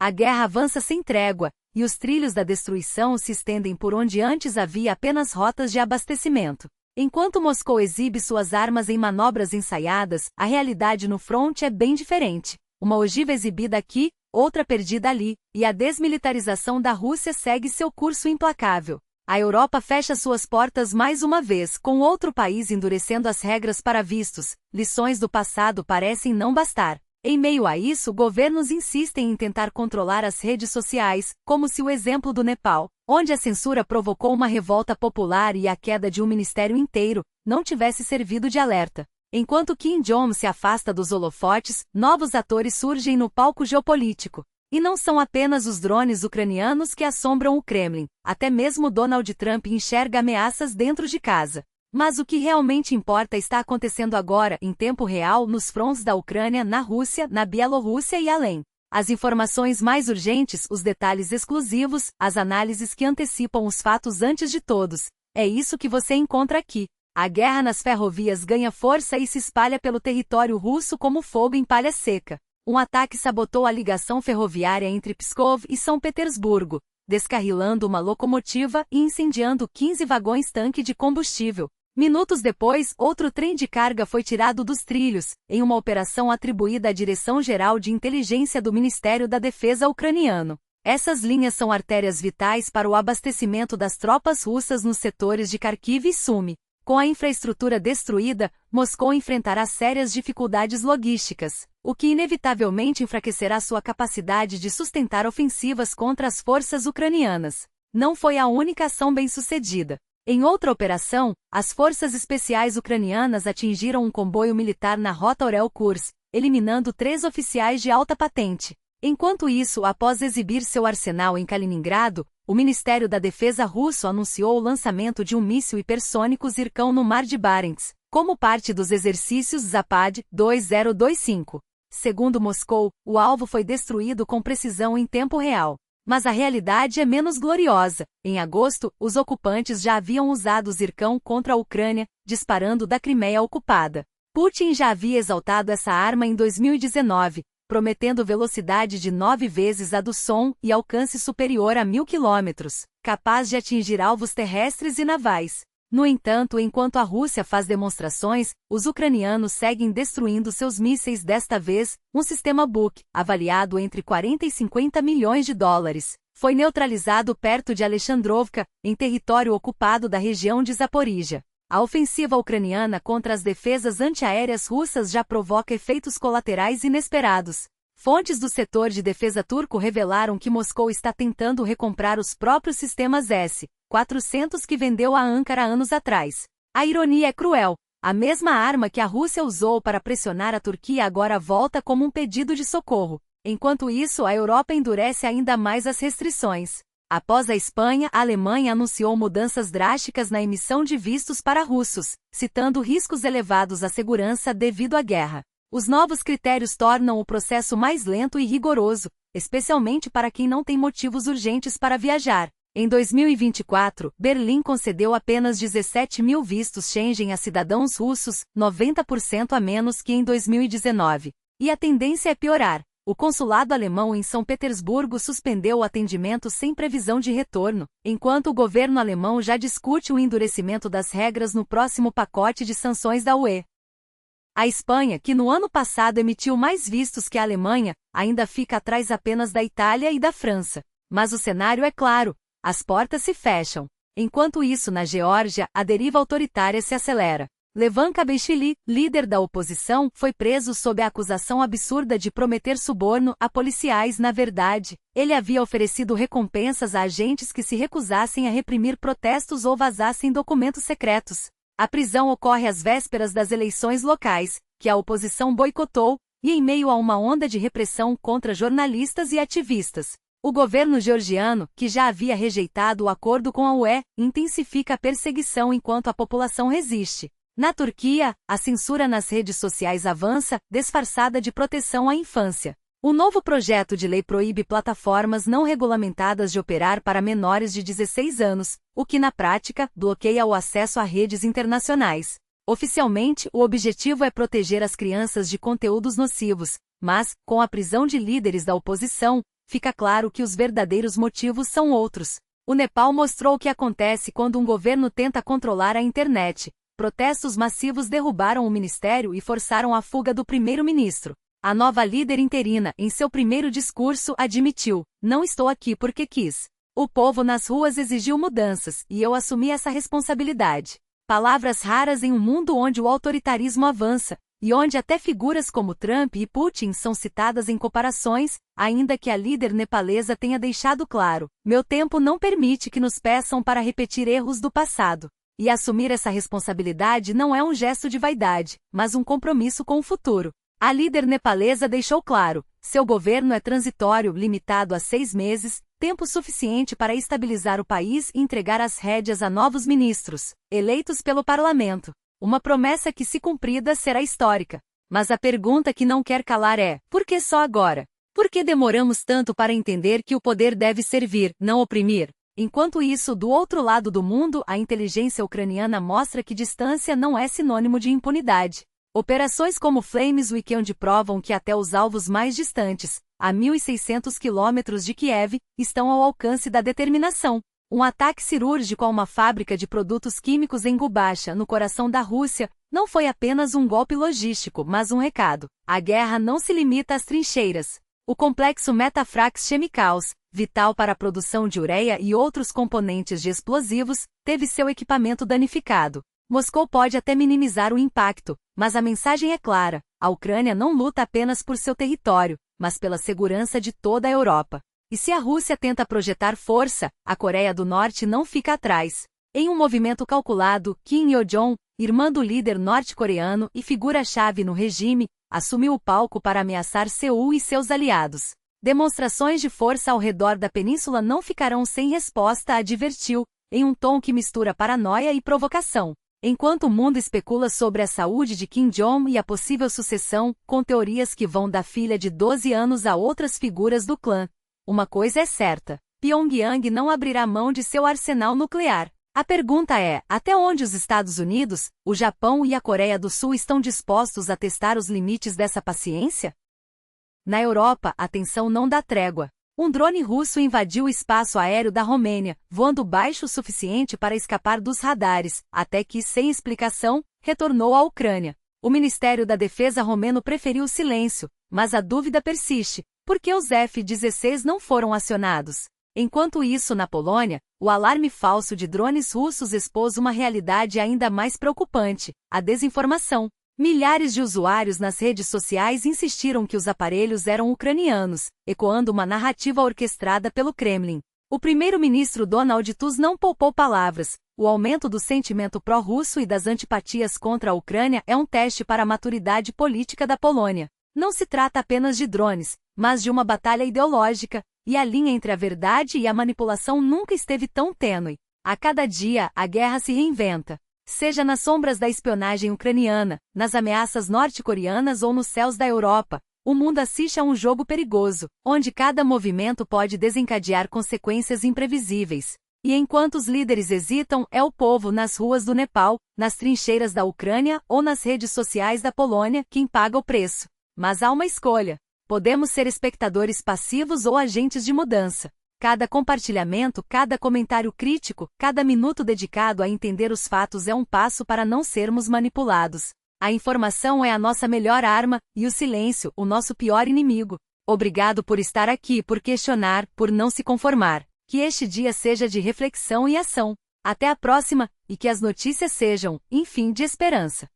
A guerra avança sem trégua, e os trilhos da destruição se estendem por onde antes havia apenas rotas de abastecimento. Enquanto Moscou exibe suas armas em manobras ensaiadas, a realidade no fronte é bem diferente. Uma ogiva exibida aqui, outra perdida ali, e a desmilitarização da Rússia segue seu curso implacável. A Europa fecha suas portas mais uma vez, com outro país endurecendo as regras para vistos. Lições do passado parecem não bastar. Em meio a isso, governos insistem em tentar controlar as redes sociais, como se o exemplo do Nepal, onde a censura provocou uma revolta popular e a queda de um ministério inteiro, não tivesse servido de alerta. Enquanto Kim Jong se afasta dos holofotes, novos atores surgem no palco geopolítico. E não são apenas os drones ucranianos que assombram o Kremlin, até mesmo Donald Trump enxerga ameaças dentro de casa. Mas o que realmente importa está acontecendo agora, em tempo real, nos fronts da Ucrânia, na Rússia, na Bielorrússia e além. As informações mais urgentes, os detalhes exclusivos, as análises que antecipam os fatos antes de todos. É isso que você encontra aqui. A guerra nas ferrovias ganha força e se espalha pelo território russo como fogo em palha seca. Um ataque sabotou a ligação ferroviária entre Pskov e São Petersburgo, descarrilando uma locomotiva e incendiando 15 vagões-tanque de combustível. Minutos depois, outro trem de carga foi tirado dos trilhos, em uma operação atribuída à Direção-Geral de Inteligência do Ministério da Defesa ucraniano. Essas linhas são artérias vitais para o abastecimento das tropas russas nos setores de Kharkiv e Sumy. Com a infraestrutura destruída, Moscou enfrentará sérias dificuldades logísticas, o que inevitavelmente enfraquecerá sua capacidade de sustentar ofensivas contra as forças ucranianas. Não foi a única ação bem-sucedida. Em outra operação, as forças especiais ucranianas atingiram um comboio militar na rota Orel-Kursk, eliminando 3 oficiais de alta patente. Enquanto isso, após exibir seu arsenal em Kaliningrado, o Ministério da Defesa russo anunciou o lançamento de um míssil hipersônico Zircon no Mar de Barents, como parte dos exercícios Zapad 2025. Segundo Moscou, o alvo foi destruído com precisão em tempo real. Mas a realidade é menos gloriosa. Em agosto, os ocupantes já haviam usado o Zircon contra a Ucrânia, disparando da Crimeia ocupada. Putin já havia exaltado essa arma em 2019, prometendo velocidade de 9 vezes a do som e alcance superior a 1.000 km, capaz de atingir alvos terrestres e navais. No entanto, enquanto a Rússia faz demonstrações, os ucranianos seguem destruindo seus mísseis, desta vez, um sistema Buk, avaliado entre 40 e 50 milhões de dólares, foi neutralizado perto de Alexandrovka, em território ocupado da região de Zaporíjia. A ofensiva ucraniana contra as defesas antiaéreas russas já provoca efeitos colaterais inesperados. Fontes do setor de defesa turco revelaram que Moscou está tentando recomprar os próprios sistemas S-400 que vendeu a Ankara anos atrás. A ironia é cruel. A mesma arma que a Rússia usou para pressionar a Turquia agora volta como um pedido de socorro. Enquanto isso, a Europa endurece ainda mais as restrições. Após a Espanha, a Alemanha anunciou mudanças drásticas na emissão de vistos para russos, citando riscos elevados à segurança devido à guerra. Os novos critérios tornam o processo mais lento e rigoroso, especialmente para quem não tem motivos urgentes para viajar. Em 2024, Berlim concedeu apenas 17 mil vistos Schengen a cidadãos russos, 90% a menos que em 2019. E a tendência é piorar. O consulado alemão em São Petersburgo suspendeu o atendimento sem previsão de retorno, enquanto o governo alemão já discute o endurecimento das regras no próximo pacote de sanções da UE. A Espanha, que no ano passado emitiu mais vistos que a Alemanha, ainda fica atrás apenas da Itália e da França. Mas o cenário é claro, as portas se fecham. Enquanto isso, na Geórgia, a deriva autoritária se acelera. Levan Kabeshvili, líder da oposição, foi preso sob a acusação absurda de prometer suborno a policiais. Na verdade, ele havia oferecido recompensas a agentes que se recusassem a reprimir protestos ou vazassem documentos secretos. A prisão ocorre às vésperas das eleições locais, que a oposição boicotou, e em meio a uma onda de repressão contra jornalistas e ativistas. O governo georgiano, que já havia rejeitado o acordo com a UE, intensifica a perseguição enquanto a população resiste. Na Turquia, a censura nas redes sociais avança, disfarçada de proteção à infância. O novo projeto de lei proíbe plataformas não regulamentadas de operar para menores de 16 anos, o que na prática bloqueia o acesso a redes internacionais. Oficialmente, o objetivo é proteger as crianças de conteúdos nocivos, mas, com a prisão de líderes da oposição, fica claro que os verdadeiros motivos são outros. O Nepal mostrou o que acontece quando um governo tenta controlar a internet. Protestos massivos derrubaram o ministério e forçaram a fuga do primeiro-ministro. A nova líder interina, em seu primeiro discurso, admitiu: "Não estou aqui porque quis. O povo nas ruas exigiu mudanças, e eu assumi essa responsabilidade." Palavras raras em um mundo onde o autoritarismo avança, e onde até figuras como Trump e Putin são citadas em comparações, ainda que a líder nepalesa tenha deixado claro: "Meu tempo não permite que nos peçam para repetir erros do passado." E assumir essa responsabilidade não é um gesto de vaidade, mas um compromisso com o futuro. A líder nepalesa deixou claro: seu governo é transitório, limitado a 6 meses, tempo suficiente para estabilizar o país e entregar as rédeas a novos ministros, eleitos pelo parlamento. Uma promessa que, se cumprida, será histórica. Mas a pergunta que não quer calar é: por que só agora? Por que demoramos tanto para entender que o poder deve servir, não oprimir? Enquanto isso, do outro lado do mundo, a inteligência ucraniana mostra que distância não é sinônimo de impunidade. Operações como Flames Weekend provam que até os alvos mais distantes, a 1.600 quilômetros de Kiev, estão ao alcance da determinação. Um ataque cirúrgico a uma fábrica de produtos químicos em Gubacha, no coração da Rússia, não foi apenas um golpe logístico, mas um recado: a guerra não se limita às trincheiras. O complexo Metafrax Chemicals, vital para a produção de ureia e outros componentes de explosivos, teve seu equipamento danificado. Moscou pode até minimizar o impacto, mas a mensagem é clara: a Ucrânia não luta apenas por seu território, mas pela segurança de toda a Europa. E se a Rússia tenta projetar força, a Coreia do Norte não fica atrás. Em um movimento calculado, Kim Yo-jong, irmã do líder norte-coreano e figura-chave no regime, assumiu o palco para ameaçar Seul e seus aliados. Demonstrações de força ao redor da península não ficarão sem resposta, advertiu, em um tom que mistura paranoia e provocação. Enquanto o mundo especula sobre a saúde de Kim Jong e a possível sucessão, com teorias que vão da filha de 12 anos a outras figuras do clã, uma coisa é certa: Pyongyang não abrirá mão de seu arsenal nuclear. A pergunta é: até onde os Estados Unidos, o Japão e a Coreia do Sul estão dispostos a testar os limites dessa paciência? Na Europa, a tensão não dá trégua. Um drone russo invadiu o espaço aéreo da Romênia, voando baixo o suficiente para escapar dos radares, até que, sem explicação, retornou à Ucrânia. O Ministério da Defesa romeno preferiu o silêncio, mas a dúvida persiste: por que os F-16 não foram acionados? Enquanto isso, na Polônia, o alarme falso de drones russos expôs uma realidade ainda mais preocupante: a desinformação. Milhares de usuários nas redes sociais insistiram que os aparelhos eram ucranianos, ecoando uma narrativa orquestrada pelo Kremlin. O primeiro-ministro Donald Tusk não poupou palavras: o aumento do sentimento pró-russo e das antipatias contra a Ucrânia é um teste para a maturidade política da Polônia. Não se trata apenas de drones, mas de uma batalha ideológica, e a linha entre a verdade e a manipulação nunca esteve tão tênue. A cada dia, a guerra se reinventa. Seja nas sombras da espionagem ucraniana, nas ameaças norte-coreanas ou nos céus da Europa, o mundo assiste a um jogo perigoso, onde cada movimento pode desencadear consequências imprevisíveis. E enquanto os líderes hesitam, é o povo nas ruas do Nepal, nas trincheiras da Ucrânia ou nas redes sociais da Polônia quem paga o preço. Mas há uma escolha: podemos ser espectadores passivos ou agentes de mudança. Cada compartilhamento, cada comentário crítico, cada minuto dedicado a entender os fatos é um passo para não sermos manipulados. A informação é a nossa melhor arma, e o silêncio, o nosso pior inimigo. Obrigado por estar aqui, por questionar, por não se conformar. Que este dia seja de reflexão e ação. Até a próxima, e que as notícias sejam, enfim, de esperança.